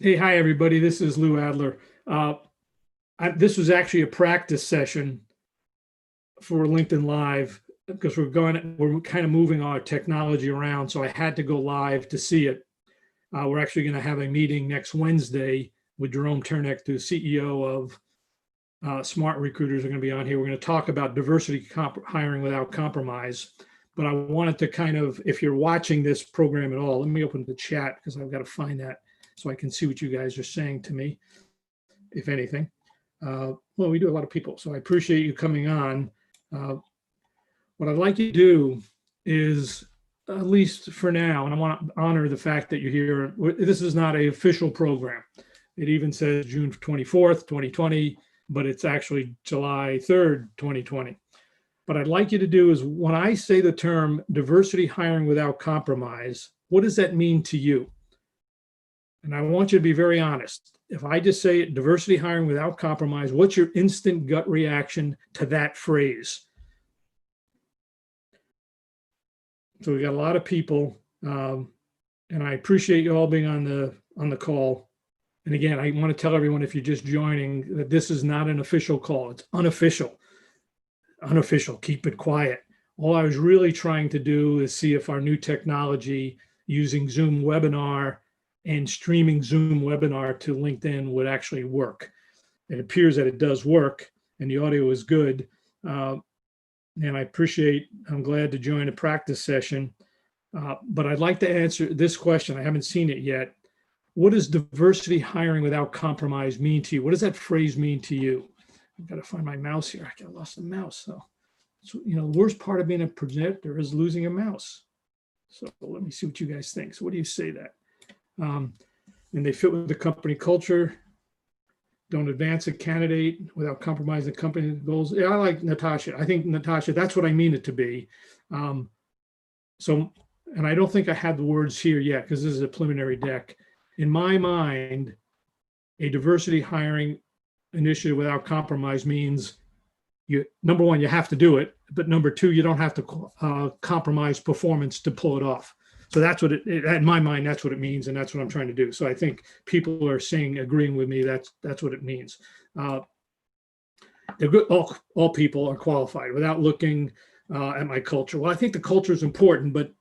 Hey, hi, everybody. This is Lou Adler. This was actually a practice session for LinkedIn Live because we're kind of moving our technology around. So I had to go live to see it. We're actually going to have a meeting next Wednesday with Jerome Turnek, the CEO of Smart Recruiters are going to be on here. We're going to talk about diversity hiring without compromise. But I wanted to kind of, if you're watching this program at all, let me open the chat because I've got to find that so I can see what you guys are saying to me, if anything. Well, we do a lot of people, so I appreciate you coming on. What I'd like you to do is, at least for now, and I want to honor the fact that you're here. This is not an official program. It even says June 24th, 2020, but it's actually July 3rd, 2020. What I'd like you to do is when I say the term diversity hiring without compromise, what does that mean to you? And I want you to be very honest. If I just say diversity hiring without compromise, what's your instant gut reaction to that phrase? So we got a lot of people, and I appreciate you all being on the call. And again, I want to tell everyone, if you're just joining, that this is not an official call. It's unofficial. Unofficial. Keep it quiet. All I was really trying to do is see if our new technology using Zoom webinar and streaming Zoom webinar to LinkedIn would actually work. It appears that it does work and the audio is good. And I'm glad to join a practice session. But I'd like to answer this question. I haven't seen it yet. What does diversity hiring without compromise mean to you? What does that phrase mean to you? I've got to find my mouse here. I lost the mouse. So, the worst part of being a presenter is losing a mouse. So let me see what you guys think. So what do you say that? And they fit with the company culture. Don't advance a candidate without compromising the company goals. Yeah, I like Natasha. I think, Natasha, that's what I mean it to be. And I don't think I have the words here yet because this is a preliminary deck. In my mind, a diversity hiring initiative without compromise means number one, you have to do it, but number two, you don't have to compromise performance to pull it off. So that's what in my mind, that's what it means. And that's what I'm trying to do. So I think people are agreeing with me. That's what it means. They're good. All people are qualified without looking at my culture. Well, I think the culture is important, but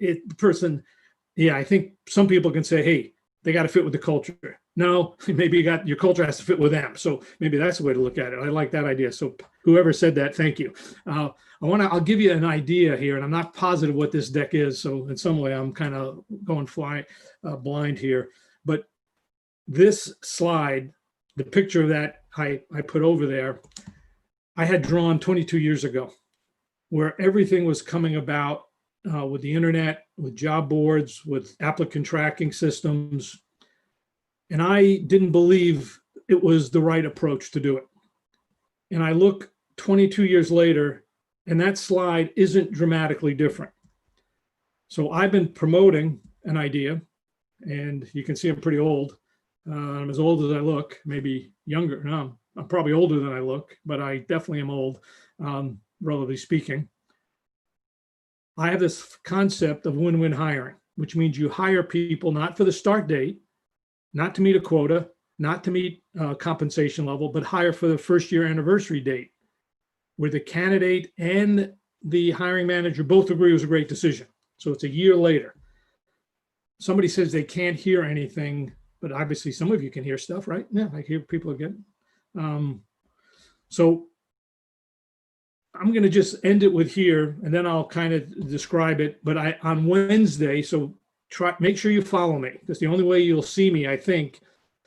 I think some people can say, hey, they got to fit with the culture. No, maybe your culture has to fit with them. So maybe that's the way to look at it. I like that idea. So whoever said that, thank you. I'll give you an idea here, and I'm not positive what this deck is. So in some way, I'm kind of going blind here. But this slide, the picture that I put over there, I had drawn 22 years ago, where everything was coming about with the internet, with job boards, with applicant tracking systems. And I didn't believe it was the right approach to do it. And I look 22 years later, and that slide isn't dramatically different. So I've been promoting an idea, and you can see I'm pretty old. I'm as old as I look, maybe younger. No, I'm probably older than I look, but I definitely am old, relatively speaking. I have this concept of win-win hiring, which means you hire people not for the start date, not to meet a quota, not to meet compensation level, but hire for the first year anniversary date, where the candidate and the hiring manager both agree it was a great decision. So it's a year later. Somebody says they can't hear anything, but obviously some of you can hear stuff, right? Yeah, I hear people again. So I'm going to just end it with here, and then I'll kind of describe it. But on Wednesday, so make sure you follow me, because the only way you'll see me, I think,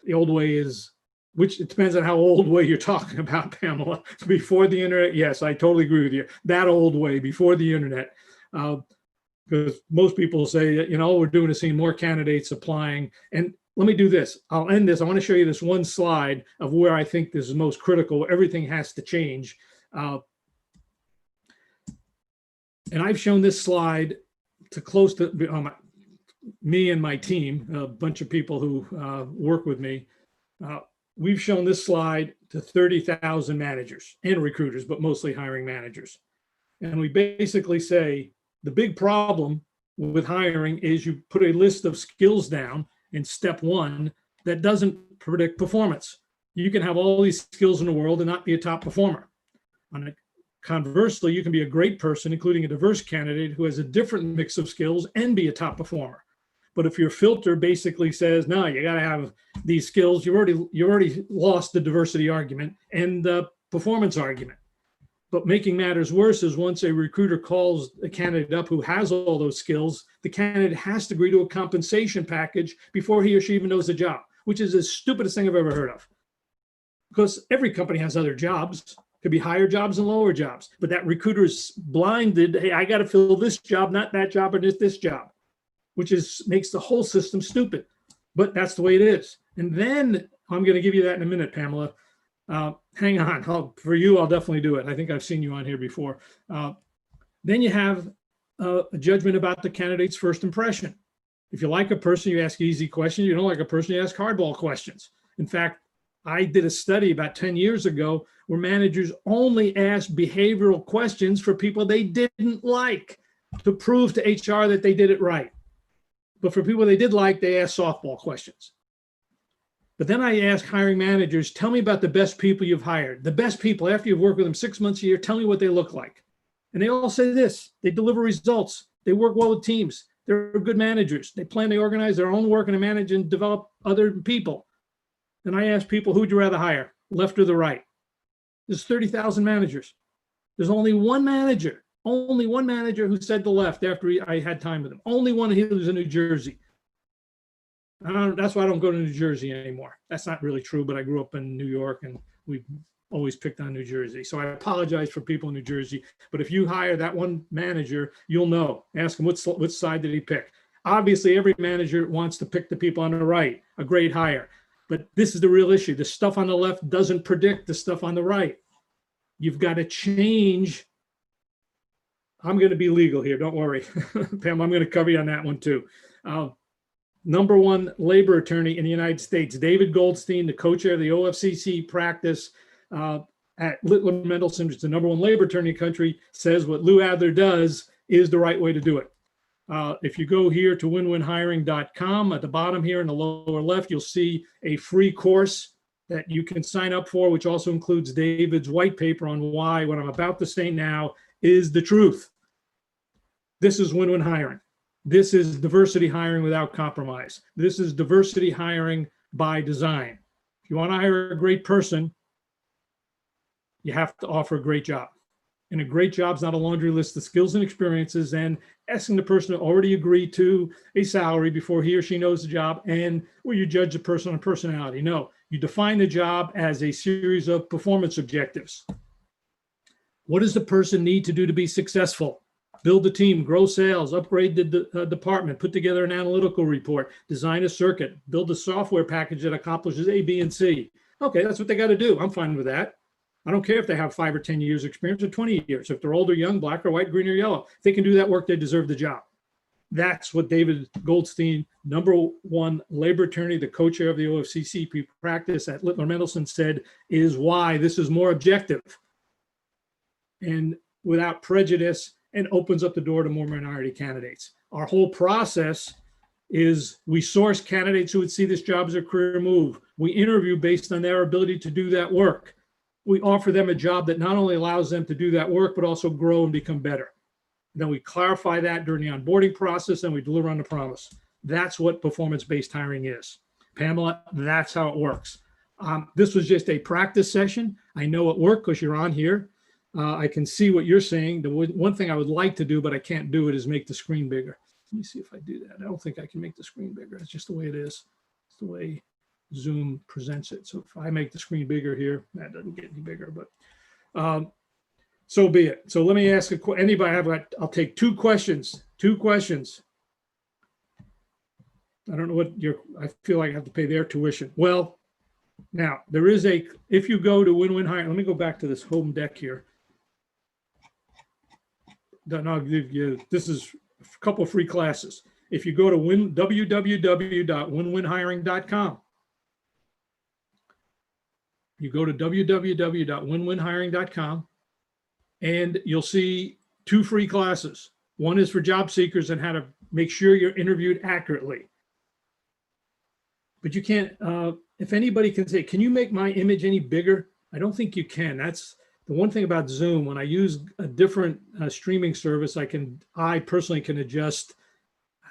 the old way is, which it depends on how old way you're talking about, Pamela. Before the internet, yes, I totally agree with you. That old way, before the internet, because most people say, all we're doing is seeing more candidates applying. And let me do this. I'll end this. I want to show you this one slide of where I think this is most critical. Everything has to change. And I've shown this slide to close to me and my team, a bunch of people who work with me. We've shown this slide to 30,000 managers and recruiters, but mostly hiring managers. And we basically say the big problem with hiring is you put a list of skills down in step one, that doesn't predict performance. You can have all these skills in the world and not be a top performer. Conversely, you can be a great person, including a diverse candidate who has a different mix of skills and be a top performer. But if your filter basically says, no, you got to have these skills, you already lost the diversity argument and the performance argument. But making matters worse is once a recruiter calls a candidate up who has all those skills, the candidate has to agree to a compensation package before he or she even knows the job, which is the stupidest thing I've ever heard of. Because every company has other jobs. Could be higher jobs and lower jobs, but that recruiter is blinded. Hey, I got to fill this job, not that job, or this job, which makes the whole system stupid. But that's the way it is. And then I'm going to give you that in a minute, Pamela. Hang on. For you, I'll definitely do it. I think I've seen you on here before. Then you have a judgment about the candidate's first impression. If you like a person, you ask easy questions. You don't like a person, you ask hardball questions. In fact, I did a study about 10 years ago where managers only asked behavioral questions for people they didn't like to prove to HR that they did it right. But for people they did like, they asked softball questions. But then I asked hiring managers, tell me about the best people you've hired. The best people, after you've worked with them 6 months a year, tell me what they look like. And they all say this: they deliver results. They work well with teams. They're good managers. They plan to organize their own work and to manage and develop other people. And I asked people, who would you rather hire, left or the right? There's 30,000 managers. There's only one manager who said the left after I had time with him. Only one. He lives in New Jersey. That's why I don't go to New Jersey anymore. That's not really true, but I grew up in New York and we've always picked on New Jersey. So I apologize for people in New Jersey. But if you hire that one manager, you'll know. Ask him which side did he pick. Obviously, every manager wants to pick the people on the right, a great hire. But this is the real issue. The stuff on the left doesn't predict the stuff on the right. You've got to change. I'm going to be legal here. Don't worry. Pam, I'm going to cover you on that one too. Number one labor attorney in the United States, David Goldstein, the co-chair of the OFCC practice at Littler Mendelsohn, which is the number one labor attorney in the country, says what Lou Adler does is the right way to do it. If you go here to winwinhiring.com, at the bottom here in the lower left, you'll see a free course that you can sign up for, which also includes David's white paper on why what I'm about to say now is the truth. This is win-win hiring. This is diversity hiring without compromise. This is diversity hiring by design. If you want to hire a great person, you have to offer a great job. And a great job is not a laundry list of skills and experiences and asking the person to already agree to a salary before he or she knows the job and where you judge the person on personality. No, you define the job as a series of performance objectives. What does the person need to do to be successful? Build a team, grow sales, upgrade the department, put together an analytical report, design a circuit, build a software package that accomplishes A, B, and C. Okay, that's what they got to do. I'm fine with that. I don't care if they have 5 or 10 years experience or 20 years. If they're old or young, black or white, green or yellow, if they can do that work, they deserve the job. That's what David Goldstein, number one labor attorney, the co-chair of the OFCC practice at Littler Mendelsohn, said is why this is more objective and without prejudice and opens up the door to more minority candidates. Our whole process is we source candidates who would see this job as a career move. We interview based on their ability to do that work. We offer them a job that not only allows them to do that work, but also grow and become better. Then we clarify that during the onboarding process and we deliver on the promise. That's what performance-based hiring is. Pamela, that's how it works. This was just a practice session. I know it worked because you're on here. I can see what you're saying. The one thing I would like to do, but I can't do it, is make the screen bigger. Let me see if I do that. I don't think I can make the screen bigger. It's just the way it is. It's the way Zoom presents it. So if I make the screen bigger here, that doesn't get any bigger, but so be it. So let me ask anybody. I'll take two questions. I don't know what I feel like I have to pay their tuition. Well, now there is if you go to win-win hiring, let me go back to this home deck here. Then I'll give you, this is a couple of free classes. If you go to www.winwinhiring.com, you go to www.winwinhiring.com and you'll see 2 free classes. One is for job seekers and how to make sure you're interviewed accurately. but you can't, if anybody can say, can you make my image any bigger? I don't think you can. That's the one thing about Zoom. When I use a different streaming service, I personally can adjust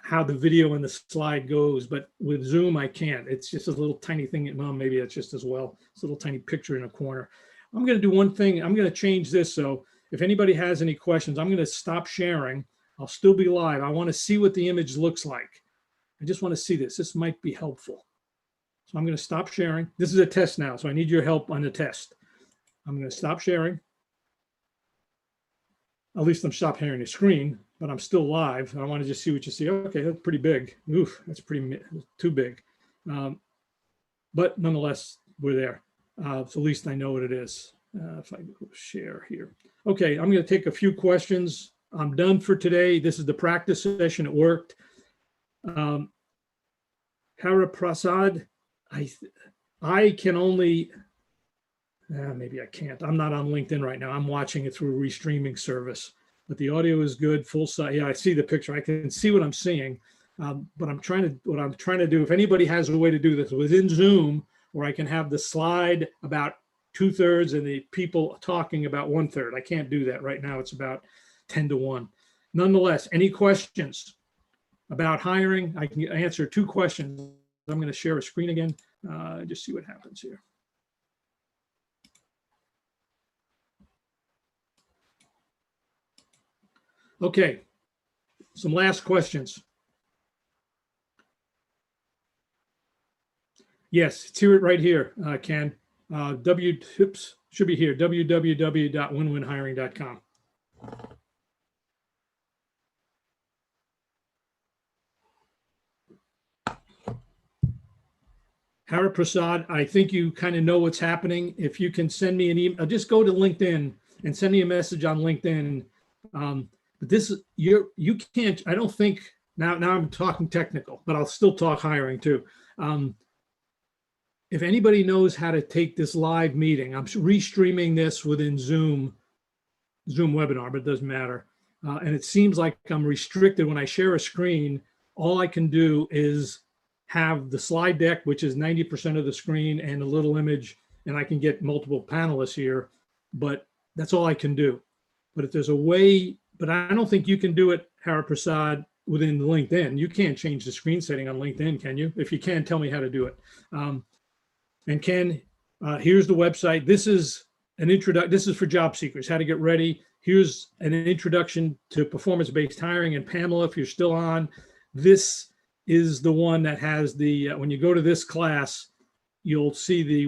how the video and the slide goes, but with Zoom, I can't. It's just a little tiny thing. Well, maybe that's just as well. It's a little tiny picture in a corner. I'm going to do one thing. I'm going to change this. So if anybody has any questions, I'm going to stop sharing. I'll still be live. I want to see what the image looks like. I just want to see this. This might be helpful. So I'm going to stop sharing. This is a test now, so I need your help on the test. I'm going to stop sharing. At least I'm stop sharing the screen, but I'm still live. I want to just see what you see. Okay, that's pretty big. Oof, that's too big. But nonetheless, we're there. So at least I know what it is. If I go share here. Okay, I'm going to take a few questions. I'm done for today. This is the practice session. It worked. Hara Prasad, I can only, maybe I can't. I'm not on LinkedIn right now. I'm watching it through a restreaming service, but the audio is good, full size. Yeah, I see the picture. I can see what I'm seeing, but what I'm trying to do, if anybody has a way to do this within Zoom, where I can have the slide about 2/3 and the people talking about 1/3. I can't do that right now. It's about 10-1. Nonetheless, any questions about hiring? I can answer 2 questions. I'm going to share a screen again, just see what happens here. Okay, some last questions. Yes, it's here, right here, Ken. Should be here, www.winwinhiring.com. Hara Prasad, I think you kind of know what's happening. If you can send me an email, just go to LinkedIn and send me a message on LinkedIn. But this, you can't, I don't think, now I'm talking technical, but I'll still talk hiring too. If anybody knows how to take this live meeting, I'm restreaming this within Zoom webinar, but it doesn't matter. And it seems like I'm restricted when I share a screen. All I can do is have the slide deck, which is 90% of the screen, and a little image, and I can get multiple panelists here, but that's all I can do. But if there's a way, but I don't think you can do it, Hara Prasad, within LinkedIn. You can't change the screen setting on LinkedIn, can you? If you can, tell me how to do it. And Ken, here's the website. This is an introduction. This is for job seekers, how to get ready. Here's an introduction to performance-based hiring. And Pamela, if you're still on, this is the one that has the, when you go to this class, you'll see the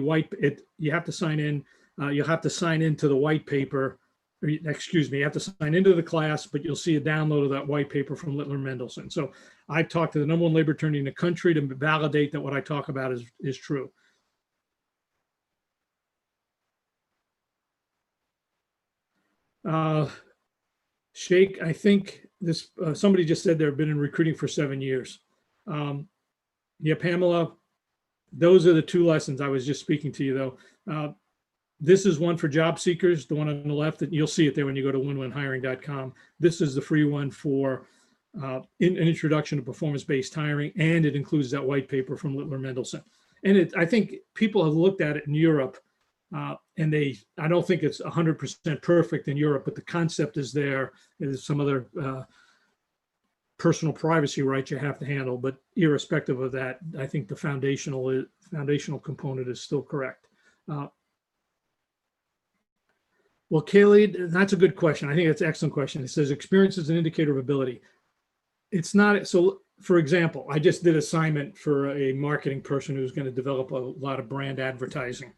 you have to sign in. You'll have to sign into the white paper, or, excuse me, you have to sign into the class, but you'll see a download of that white paper from Littler Mendelsohn. So I've talked to the #1 labor attorney in the country to validate that what I talk about is true. Sheikh, I think this, somebody just said they've been in recruiting for 7 years. Yeah, Pamela, those are the 2 lessons I was just speaking to you though. This is one for job seekers, the one on the left, and you'll see it there when you go to winwinhiring.com. This is the free one for an introduction to performance-based hiring, and it includes that white paper from Littler Mendelsohn. And I think people have looked at it in Europe, and I don't think it's 100% perfect in Europe, but the concept is there. There's some other personal privacy rights you have to handle, but irrespective of that, I think the foundational component is still correct. Well, Kaylee, that's a good question. I think that's an excellent question. It says experience is an indicator of ability. It's not. So for example, I just did assignment for a marketing person who's going to develop a lot of brand advertising.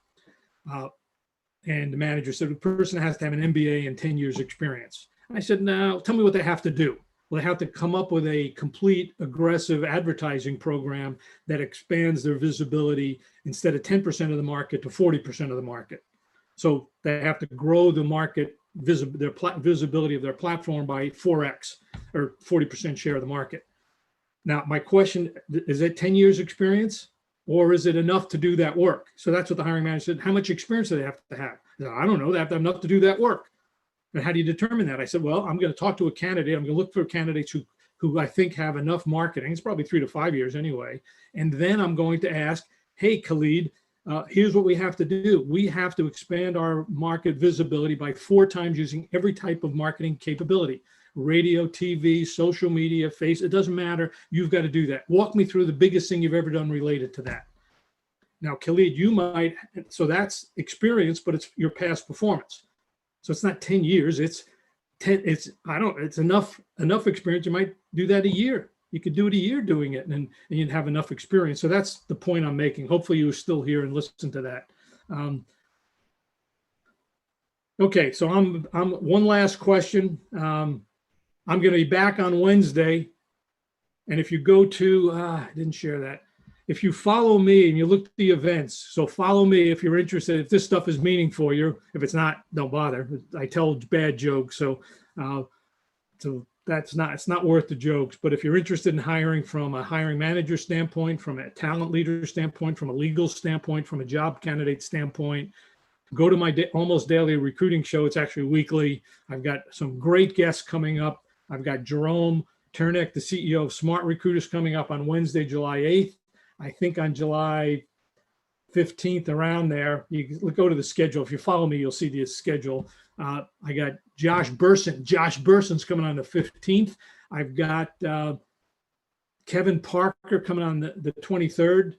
And the manager said, the person has to have an MBA and 10 years experience. I said, no, tell me what they have to do. Well, they have to come up with a complete aggressive advertising program that expands their visibility instead of 10% of the market to 40% of the market. So they have to grow the market visibility of their platform by 4x or 40% share of the market. Now, my question, is it 10 years experience or is it enough to do that work? So that's what the hiring manager said. How much experience do they have to have? I said, I don't know. They have to have enough to do that work. And how do you determine that? I said, well, I'm going to talk to a candidate. I'm going to look for candidates who who I think have enough marketing. It's probably 3 to 5 years anyway. And then I'm going to ask, hey, Khalid, here's what we have to do. We have to expand our market visibility by 4 times using every type of marketing capability. Radio, TV, social media, face, it doesn't matter. You've got to do that. Walk me through the biggest thing you've ever done related to that. Now, Khalid, you might, so that's experience, but it's your past performance. So it's not 10 years, it's enough experience. You might do that a year. You could do it a year doing it and you'd have enough experience. So that's the point I'm making. Hopefully you were still here and listen to that. Okay, so I'm one last question. I'm going to be back on Wednesday. And if you go to, I didn't share that. If you follow me and you look at the events, so follow me if you're interested, if this stuff is meaningful for you. If it's not, don't bother. I tell bad jokes. So it's not worth the jokes. But if you're interested in hiring from a hiring manager standpoint, from a talent leader standpoint, from a legal standpoint, from a job candidate standpoint, go to my almost daily recruiting show. It's actually weekly. I've got some great guests coming up. I've got Jerome Turnick, the CEO of Smart Recruiters, coming up on Wednesday, July 8th. I think on July 15th, around there. You go to the schedule. If you follow me, you'll see the schedule. I got Josh Burson. Josh Burson's coming on the 15th. I've got Kevin Parker coming on the 23rd.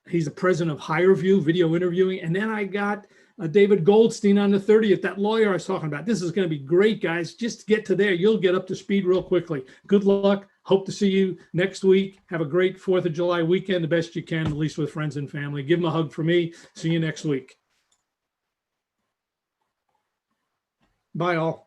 He's the president of HireView, video interviewing. And then I got David Goldstein on the 30th, that lawyer I was talking about. This is going to be great, guys. Just get to there. You'll get up to speed real quickly. Good luck. Hope to see you next week. Have a great 4th of July weekend, the best you can, at least with friends and family. Give them a hug for me. See you next week. Bye, all.